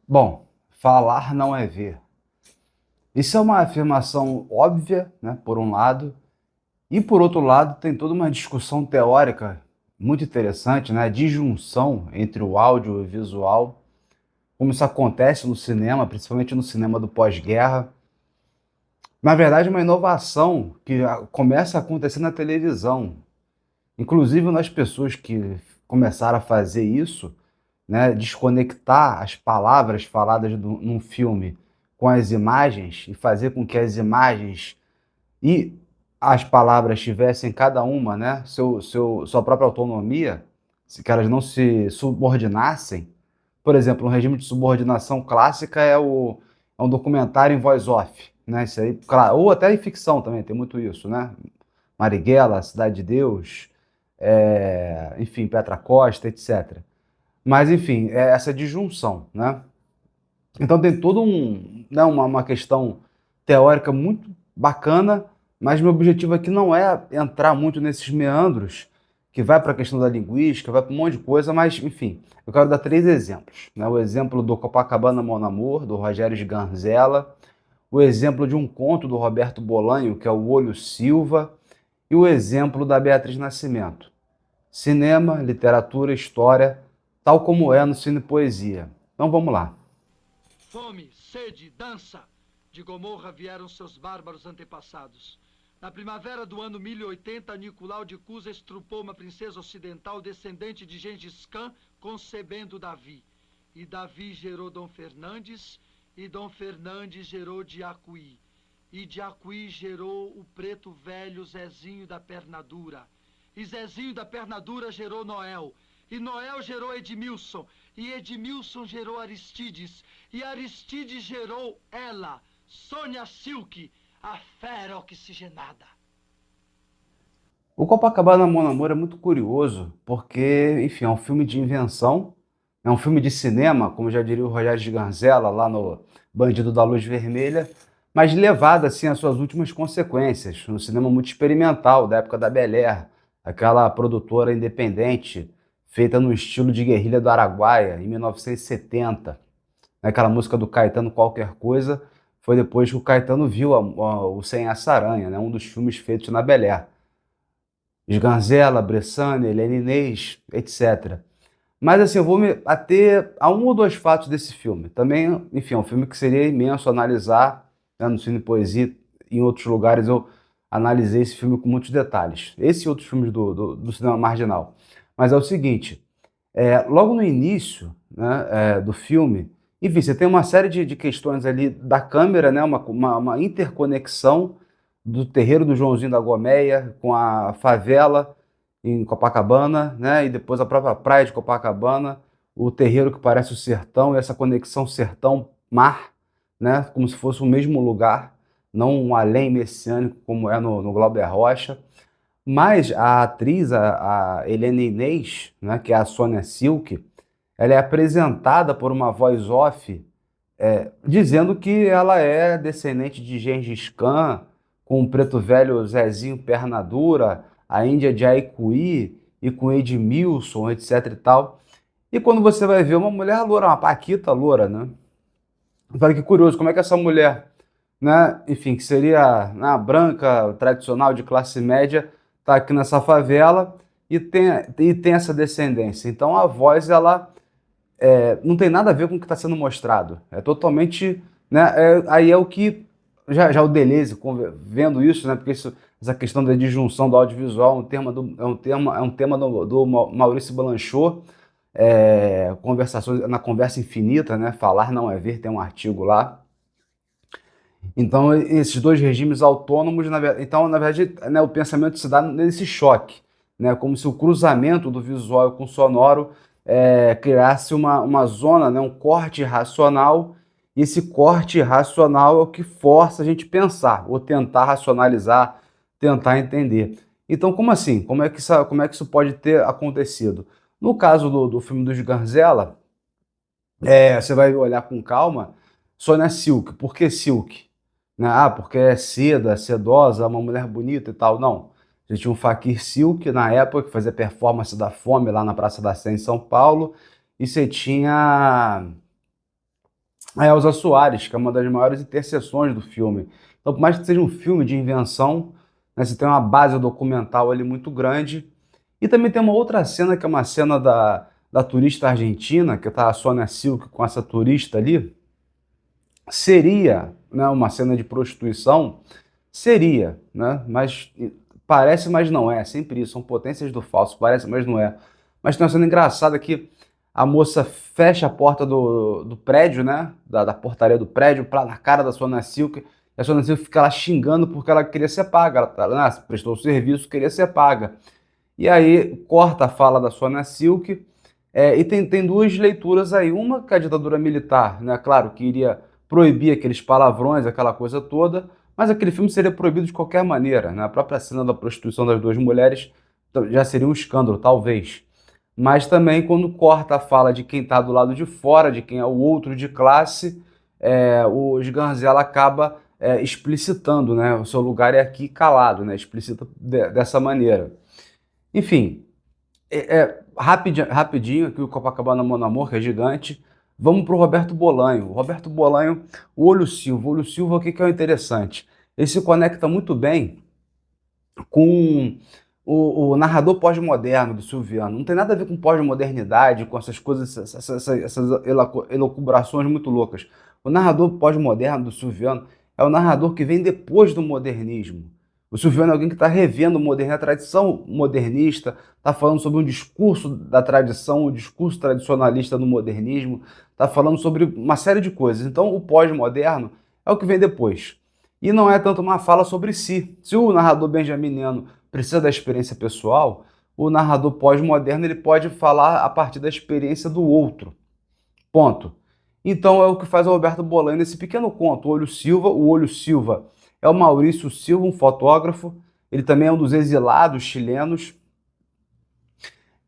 Bom, falar não é ver. Isso é uma afirmação óbvia, né, por um lado, e por outro lado tem toda uma discussão teórica muito interessante, né, de junção entre o áudio e o visual, como isso acontece no cinema, principalmente no cinema do pós-guerra. Na verdade, é uma inovação que começa a acontecer na televisão. Inclusive nas pessoas que começaram a fazer isso, né, desconectar as palavras faladas num filme com as imagens e fazer com que as imagens e as palavras tivessem cada uma, né, sua própria autonomia, que elas não se subordinassem. Por exemplo, um regime de subordinação clássica é um documentário em voz off, né? Isso aí, claro, ou até em ficção também, tem muito isso, né? Marighella, Cidade de Deus, enfim, Petra Costa, etc. Mas, enfim, é essa disjunção, né? Então tem todo né, uma questão teórica muito bacana, mas meu objetivo aqui não é entrar muito nesses meandros, que vai para a questão da linguística, vai para um monte de coisa, mas, enfim, eu quero dar três exemplos. Né? O exemplo do Copacabana Mon Amour, do Rogério Sganzella, o exemplo de um conto do Roberto Bolanho, que é o Olho Silva, e o exemplo da Beatriz Nascimento. Cinema, literatura, história, tal como é no Cine Poesia. Então vamos lá. Fome, sede, dança. De Gomorra vieram seus bárbaros antepassados. Na primavera do ano 1080, Nicolau de Cusa estrupou uma princesa ocidental descendente de Gengis Khan, concebendo Davi. E Davi gerou Dom Fernandes, e Dom Fernandes gerou Diacuí. E Diacuí gerou o preto velho Zezinho da perna dura. E Zezinho da perna dura gerou Noel. E Noel gerou Edmilson. E Edmilson gerou Aristides. E Aristides gerou ela, Sônia Silk, a fera oxigenada. O Copacabana Mon Amour é muito curioso, porque, enfim, é um filme de invenção, é um filme de cinema, como já diria o Rogério de Ganzella, lá no Bandido da Luz Vermelha, mas levado, assim, às suas últimas consequências, no cinema muito experimental, da época da Bel Air, aquela produtora independente, feita no estilo de Guerrilha do Araguaia, em 1970. Aquela música do Caetano Qualquer Coisa, foi depois que o Caetano viu o Sem Essa Aranha, né, um dos filmes feitos na Bel Air. Sganzella, Bressane, Helena Inês, etc. Mas assim, eu vou me ater a um ou dois fatos desse filme. Também, enfim, é um filme que seria imenso analisar, né, no Cine Poesia, em outros lugares eu analisei esse filme com muitos detalhes. Esse e outros filmes do cinema marginal. Mas é o seguinte, logo no início, né, do filme, enfim, você tem uma série de questões ali da câmera, né, uma interconexão do terreiro do Joãozinho da Gomeia com a favela em Copacabana, né, e depois a própria praia de Copacabana, o terreiro que parece o sertão, e essa conexão sertão-mar, né, como se fosse o mesmo lugar, não um além messiânico como é no Glauber Rocha. Mas a atriz, a Helena Inês, né, que é a Sônia Silk, ela é apresentada por uma voz off dizendo que ela é descendente de Gengis Khan, com o preto velho Zezinho perna dura, a Índia de Aicuí e com Edmilson, etc e tal. E quando você vai ver uma mulher loura, uma paquita loura, né? Olha que curioso, como é que essa mulher, né, enfim, que seria, né, branca, tradicional, de classe média, está aqui nessa favela e tem essa descendência. Então a voz, ela não tem nada a ver com o que está sendo mostrado. É totalmente, né, aí é o que, já o Deleuze, vendo isso, né, porque essa questão da disjunção do audiovisual é um tema do Maurício Blanchot, conversações na Conversa Infinita, né, Falar Não É Ver, tem um artigo lá. Então, esses dois regimes autônomos, então, na verdade, né, o pensamento se dá nesse choque, né, como se o cruzamento do visual com o sonoro criasse uma zona, né, um corte racional, e esse corte racional é o que força a gente pensar, ou tentar racionalizar, tentar entender. Então, como assim? Como é que isso pode ter acontecido? No caso do filme dos Garzella, você vai olhar com calma, Sônia Silk. Por que Silk? Né? Ah, porque é seda, sedosa, uma mulher bonita e tal. Não. A gente tinha um Fakir Silk na época, que fazia performance da fome lá na Praça da Sé, em São Paulo. E você tinha a Elza Soares, que é uma das maiores interseções do filme. Então, por mais que seja um filme de invenção, né, você tem uma base documental ali muito grande. E também tem uma outra cena, que é uma cena da turista argentina, que tá a Sônia Silk com essa turista ali. Seria, né, uma cena de prostituição, seria, né, mas parece, mas não é, sempre isso, são potências do falso, parece, mas não é. Mas tem uma cena engraçada que a moça fecha a porta do prédio, né, da portaria do prédio, na cara da Sônia Silk, e a Sônia Silk fica lá xingando porque ela queria ser paga, ela, né, prestou o serviço, queria ser paga. E aí corta a fala da Sônia Silk, e tem duas leituras aí. Uma que é a ditadura militar, né? Claro, que iria proibir aqueles palavrões, aquela coisa toda, mas aquele filme seria proibido de qualquer maneira, né? A própria cena da prostituição das duas mulheres já seria um escândalo, talvez. Mas também quando corta a fala de quem está do lado de fora, de quem é o outro de classe, o Sganzella acaba explicitando, né? O seu lugar é aqui calado, né? Explicita dessa maneira. Enfim, rapidinho aqui o Copacabana Mon Amour, que é gigante. Vamos para o Roberto Bolanho. O Roberto Bolanho, o Olho Silva. O Olho Silva, o que é o interessante? Ele se conecta muito bem com o narrador pós-moderno do Silviano. Não tem nada a ver com pós-modernidade, com essas coisas, essas elucubrações muito loucas. O narrador pós-moderno do Silviano é o narrador que vem depois do modernismo. O Silviano é alguém que está revendo o modernismo, a tradição modernista, está falando sobre um discurso da tradição, o discurso tradicionalista no modernismo, está falando sobre uma série de coisas. Então, o pós-moderno é o que vem depois. E não é tanto uma fala sobre si. Se o narrador benjaminiano precisa da experiência pessoal, o narrador pós-moderno ele pode falar a partir da experiência do outro. Ponto. Então é o que faz o Roberto Bolanho nesse pequeno conto, O Olho Silva. O Olho Silva é o Maurício Silva, um fotógrafo. Ele também é um dos exilados chilenos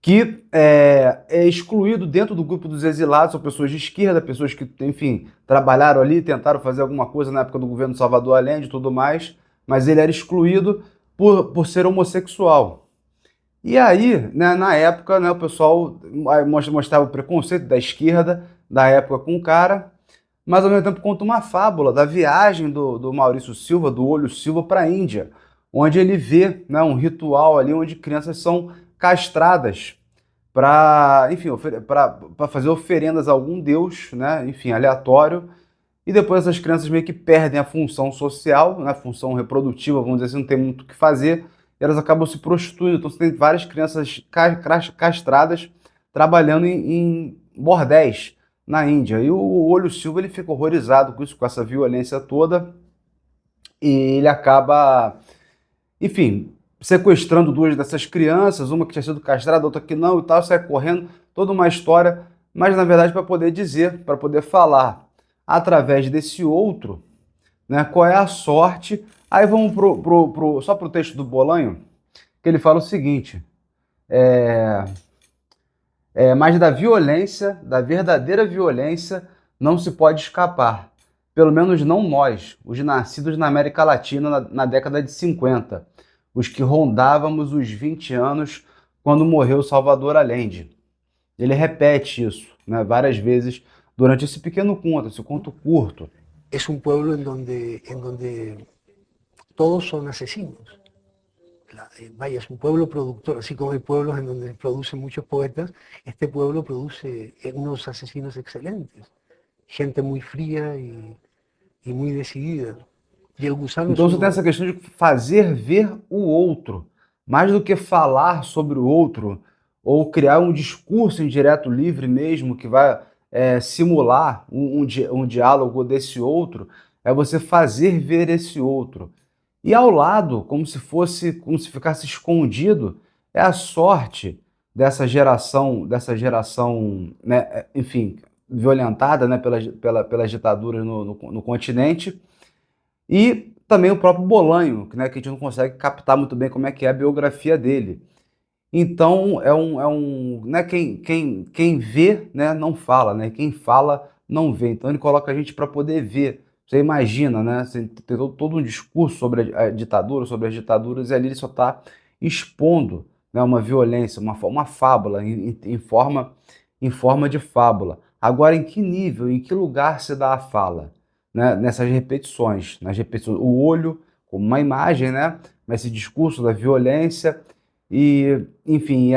que é excluído dentro do grupo dos exilados. São pessoas de esquerda, pessoas que, enfim, trabalharam ali, tentaram fazer alguma coisa na época do governo Salvador Allende e tudo mais, mas ele era excluído por ser homossexual. E aí, né, na época, né, o pessoal mostrava o preconceito da esquerda da época com o cara, mas ao mesmo tempo conta uma fábula da viagem do Maurício Silva, do Olho Silva, para a Índia, onde ele vê, né, um ritual ali onde crianças são castradas para, enfim, para fazer oferendas a algum deus, né, enfim, aleatório, e depois essas crianças meio que perdem a função social, né, a função reprodutiva, vamos dizer assim, não tem muito o que fazer, e elas acabam se prostituindo. Então você tem várias crianças castradas trabalhando em bordéis na Índia. E o Olho Silva ele fica horrorizado com isso, com essa violência toda, e ele acaba, enfim, sequestrando duas dessas crianças, uma que tinha sido castrada, outra que não e tal, sai correndo, toda uma história, mas na verdade para poder dizer, para poder falar através desse outro, né, qual é a sorte. Aí vamos só para o texto do Bolanho, que ele fala o seguinte, mas da violência, da verdadeira violência, não se pode escapar. Pelo menos não nós, os nascidos na América Latina na década de 50, os que rondávamos os 20 anos quando morreu Salvador Allende. Ele repete isso, né, várias vezes durante esse pequeno conto, esse conto curto. Es un pueblo en donde todos son asesinos. Vaya, es un pueblo productor, así como hay pueblos en donde producen muchos poetas, este pueblo produce unos asesinos excelentes, gente muy fría y muy decidida. Y el gusano es Então você tem essa uno, questão de fazer ver o outro, mais do que falar sobre o outro, ou criar um discurso indireto livre mesmo, que vai simular um diálogo desse outro, é você fazer ver esse outro. E ao lado, como se ficasse escondido, é a sorte dessa geração, né, enfim, violentada, né, pelas ditaduras no continente, e também o próprio Bolanho, né, que a gente não consegue captar muito bem como é que é a biografia dele. Então, né, quem vê, né, não fala, né, quem fala não vê. Então, ele coloca a gente para poder ver. Você imagina, né, você tem todo um discurso sobre a ditadura, sobre as ditaduras, e ali ele só está expondo, né, uma violência, uma fábula, em forma de fábula. Agora, em que nível, em que lugar se dá a fala? Né? Nessas repetições, nas repetições, o olho como uma imagem, né? Esse discurso da violência e, enfim,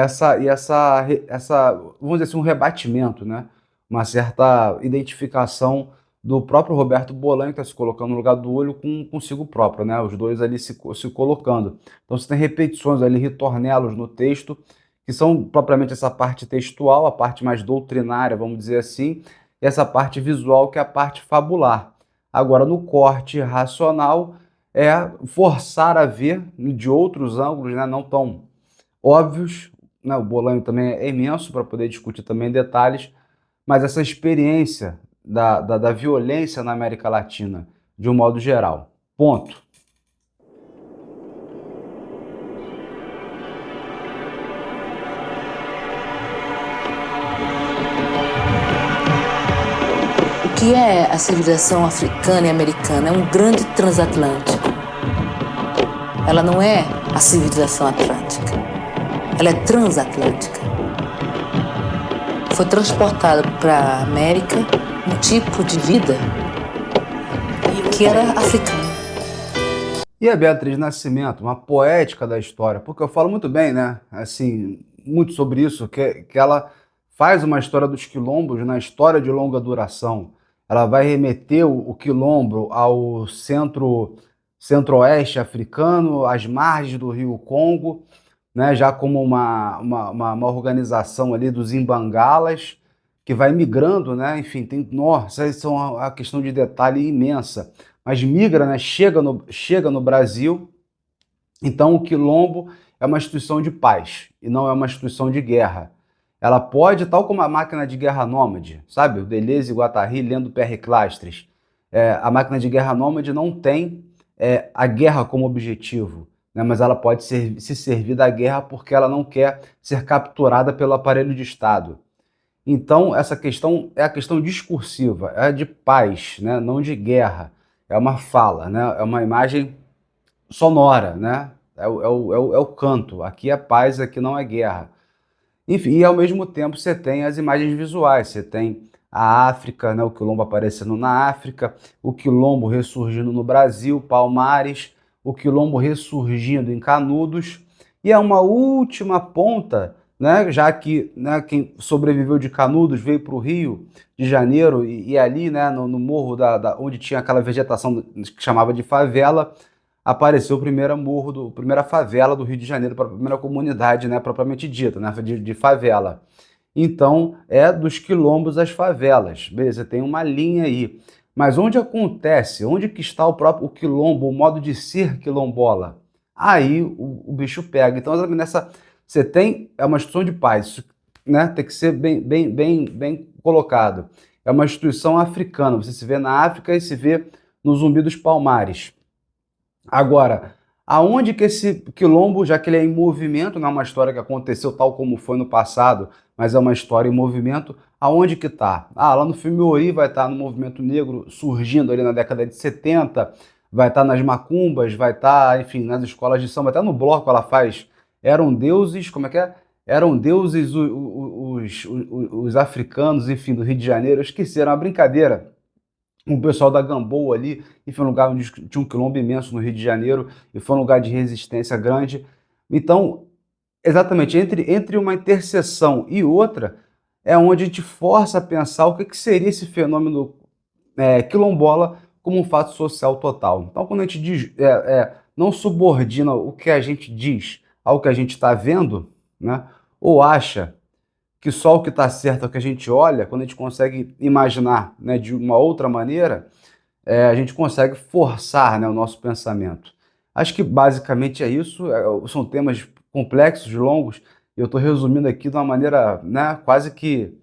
vamos dizer assim, um rebatimento, né? Uma certa identificação do próprio Roberto Bolanho, que está se colocando no lugar do olho consigo próprio, né? Os dois ali se colocando. Então você tem repetições ali, ritornelos no texto, que são propriamente essa parte textual, a parte mais doutrinária, vamos dizer assim, e essa parte visual, que é a parte fabular. Agora, no corte racional, é forçar a ver de outros ângulos, né? Não tão óbvios, né? O Bolanho também é imenso para poder discutir também detalhes, mas essa experiência da violência na América Latina, de um modo geral. Ponto. O que é a civilização africana e americana? É um grande transatlântico. Ela não é a civilização atlântica. Ela é transatlântica. Foi transportado para a América um tipo de vida que era africano. E a Beatriz Nascimento, uma poética da história, porque eu falo muito bem, né? Assim, muito sobre isso, que ela faz uma história dos quilombos na história de longa duração. Ela vai remeter o quilombo ao centro-oeste africano, às margens do rio Congo, né? Já como uma organização ali dos imbangalas, que vai migrando, né? Enfim, nossa, isso é uma questão de detalhe imensa, mas migra, né? Chega no Brasil. Então, o quilombo é uma instituição de paz e não é uma instituição de guerra. Ela pode, tal como a máquina de guerra nômade, sabe? O Deleuze e Guattari lendo Pierre Clastres. A máquina de guerra nômade não tem a guerra como objetivo, né? Mas ela pode se servir da guerra porque ela não quer ser capturada pelo aparelho de Estado. Então, essa questão é a questão discursiva, é de paz, né? Não de guerra. É uma fala, né? É uma imagem sonora, né? É o canto. Aqui é paz, aqui não é guerra. Enfim, e ao mesmo tempo você tem as imagens visuais. Você tem a África, né? O quilombo aparecendo na África, o quilombo ressurgindo no Brasil, Palmares, o quilombo ressurgindo em Canudos. E é uma última ponta, né? Já que, né, quem sobreviveu de Canudos veio para o Rio de Janeiro e ali, né, no morro onde tinha aquela vegetação que chamava de favela, apareceu o primeiro morro, primeira favela do Rio de Janeiro, para a primeira comunidade, né, propriamente dita, né, de favela. Então, é dos quilombos às favelas. Beleza, tem uma linha aí. Mas onde acontece? Onde que está o quilombo, o modo de ser quilombola? Aí o bicho pega. Então, você tem uma instituição de paz, isso, né, tem que ser bem colocado. É uma instituição africana. Você se vê na África e se vê no Zumbi dos Palmares. Agora, aonde que esse quilombo, já que ele é em movimento, não é uma história que aconteceu tal como foi no passado, mas é uma história em movimento, aonde que está? Lá no filme Ori vai estar no movimento negro surgindo ali na década de 70, vai estar nas macumbas, vai estar, enfim, nas escolas de samba, até no bloco ela faz Eram Deuses, como é que é? Eram deuses os africanos, enfim, do Rio de Janeiro, eu esqueci, era uma brincadeira. O pessoal da Gamboa ali, e foi um lugar onde tinha um quilombo imenso no Rio de Janeiro, e foi um lugar de resistência grande. Então, exatamente, entre uma interseção e outra, é onde a gente força a pensar o que seria esse fenômeno quilombola como um fato social total. Então, quando a gente não subordina o que a gente diz ao que a gente está vendo, né, ou acha que só o que está certo é o que a gente olha, quando a gente consegue imaginar, né, de uma outra maneira, a gente consegue forçar, né, o nosso pensamento. Acho que basicamente é isso. São temas complexos, longos, e eu estou resumindo aqui de uma maneira, né, quase que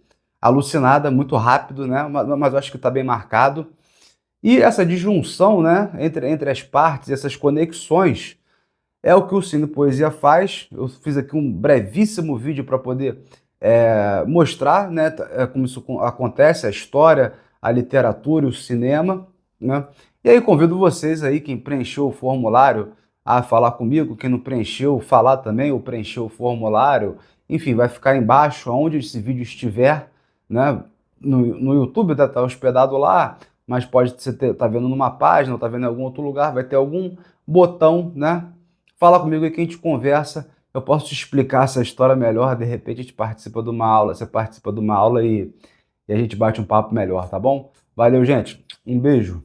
alucinada, muito rápido, né, mas eu acho que está bem marcado. E essa disjunção, né, entre as partes, essas conexões, é o que o Cine Poesia faz. Eu fiz aqui um brevíssimo vídeo para poder mostrar, né, como isso acontece, a história, a literatura e o cinema, né? E aí convido vocês aí, quem preencheu o formulário, a falar comigo, quem não preencheu, falar também ou preencher o formulário, enfim, vai ficar embaixo, aonde esse vídeo estiver, né? no YouTube, tá hospedado lá, mas pode ser tá vendo numa página, ou tá vendo em algum outro lugar, vai ter algum botão, né? Fala comigo aí que a gente conversa, eu posso te explicar essa história melhor, de repente a gente participa de uma aula, você participa de uma aula e a gente bate um papo melhor, tá bom? Valeu, gente. Um beijo.